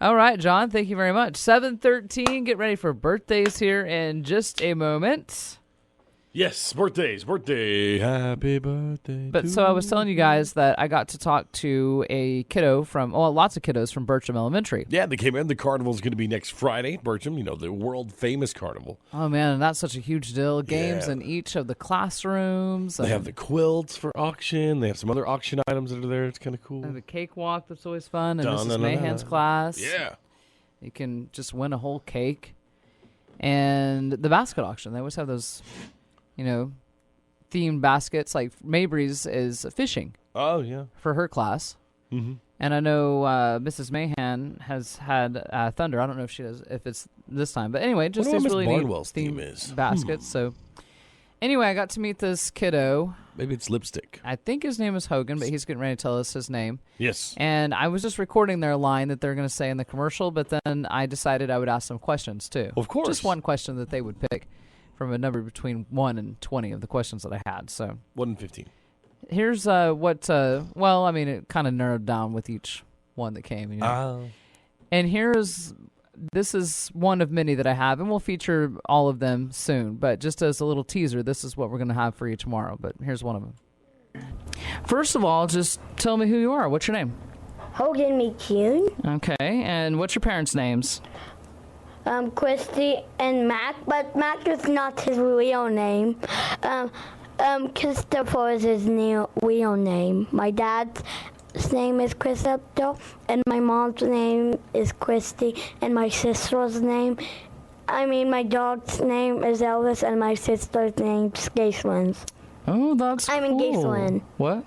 All right, John, thank you very much. 7:13, get ready for birthdays here in just a moment. Yes, birthday, happy birthday. But so I was telling you guys that I got to talk to a kiddo lots of kiddos from Burcham Elementary. Yeah, they came in. The carnival's going to be next Friday, Burcham, the world famous carnival. Oh, man, and that's such a huge deal. Games in each of the classrooms. They have the quilts for auction. They have some other auction items that are there. It's kind of cool. And the cakewalk that's always fun. And Mrs. Mahan's class. Yeah. You can just win a whole cake. And the basket auction. They always have those... themed baskets. Like Mabry's is fishing. Oh, yeah. For her class. Mm-hmm. And I know Mrs. Mahan has had Thunder. I don't know if it's this time. But anyway, just these really neat themed baskets. So anyway, I got to meet this kiddo. Maybe it's lipstick. I think his name is Hogan, but he's getting ready to tell us his name. Yes. And I was just recording their line that they're going to say in the commercial, but then I decided I would ask some questions too. Of course. Just one question that they would pick from a number between 1 and 20 of the questions that I had. So 1 and 15. Here's it kind of narrowed down with each one that came. And this is one of many that I have, and we'll feature all of them soon. But just as a little teaser, this is what we're going to have for you tomorrow. But here's one of them. First of all, just tell me who you are. What's your name? Hogan McCune. Okay, and what's your parents' names? Christy and Mac, but Mac is not his real name. Christopher is his real name. My dad's name is Christopher, and my mom's name is Christy, and my my dog's name is Elvis, and my sister's name's Gaislin. Oh, that's cool. I'm in Gaislin. What?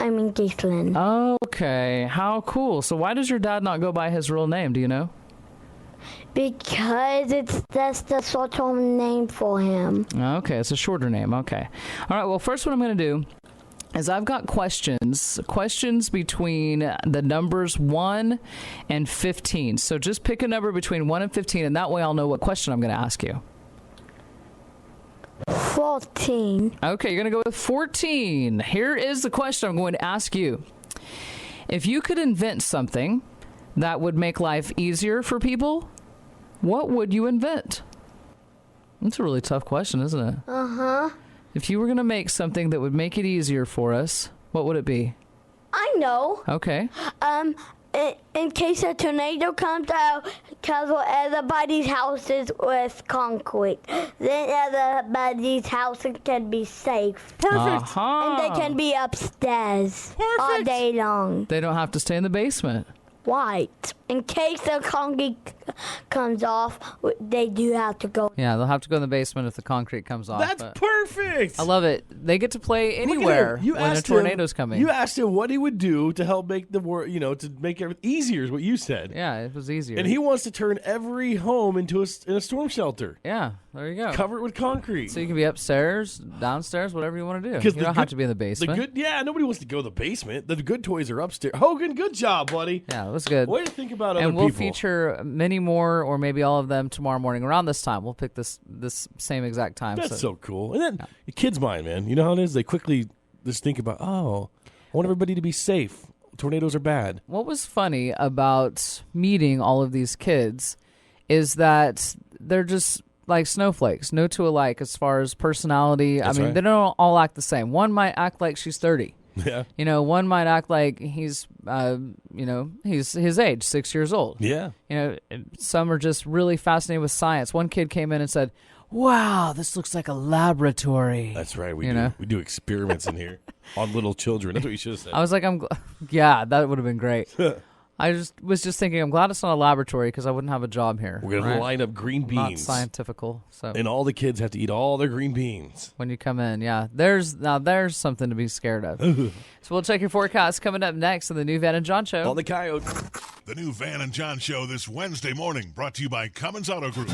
I'm in Gaislin. Okay, how cool. So why does your dad not go by his real name? Do you know? Because that's the short name for him. Okay, it's a shorter name. Okay. All right, well, first what I'm going to do is I've got questions between the numbers 1 and 15. So just pick a number between 1 and 15, and that way I'll know what question I'm going to ask you. 14. Okay, you're going to go with 14. Here is the question I'm going to ask you. If you could invent something that would make life easier for people, what would you invent? That's a really tough question, isn't it? Uh-huh. If you were going to make something that would make it easier for us, what would it be? I know. Okay. In case a tornado comes out, cover everybody's houses with concrete. Then everybody's houses can be safe. Perfect. And they can be upstairs all day long. They don't have to stay in the basement. Right. In case the concrete comes off, they do have to go. Yeah, they'll have to go in the basement if the concrete comes off. That's perfect. I love it. They get to play anywhere when a tornado's coming. You asked him what he would do to help make the work, to make it easier is what you said. Yeah, it was easier. And he wants to turn every home into a storm shelter. Yeah, there you go. Cover it with concrete. So you can be upstairs, downstairs, whatever you want to do. You don't have to be in the basement. Nobody wants to go to the basement. The good toys are upstairs. Hogan, good job, buddy. Yeah, it was good. Way to think about other people. And we'll feature many more, or maybe all of them tomorrow morning around this time. We'll pick this same exact time. That's so cool. And then your kids' mind, man. You know how it is? They quickly just think about, I want everybody to be safe. Tornadoes are bad. What was funny about meeting all of these kids is that they're just like snowflakes, no two alike as far as personality. That's They don't all act the same. One might act like she's 30. Yeah. One might act like he's his age, 6 years old. Yeah. Some are just really fascinated with science. One kid came in and said, "Wow, this looks like a laboratory." That's right. We do experiments in here on little children. That's what you should have said. I was like, yeah, that would have been great. I was just thinking, I'm glad it's not a laboratory because I wouldn't have a job here. We're going to line up green beans. Not scientifical. So. And all the kids have to eat all their green beans. When you come in, yeah. There's something to be scared of. So we'll check your forecast coming up next on the new Van and Jon Show. On the Coyote. The new Van and Jon Show this Wednesday morning, brought to you by Cummins Auto Group.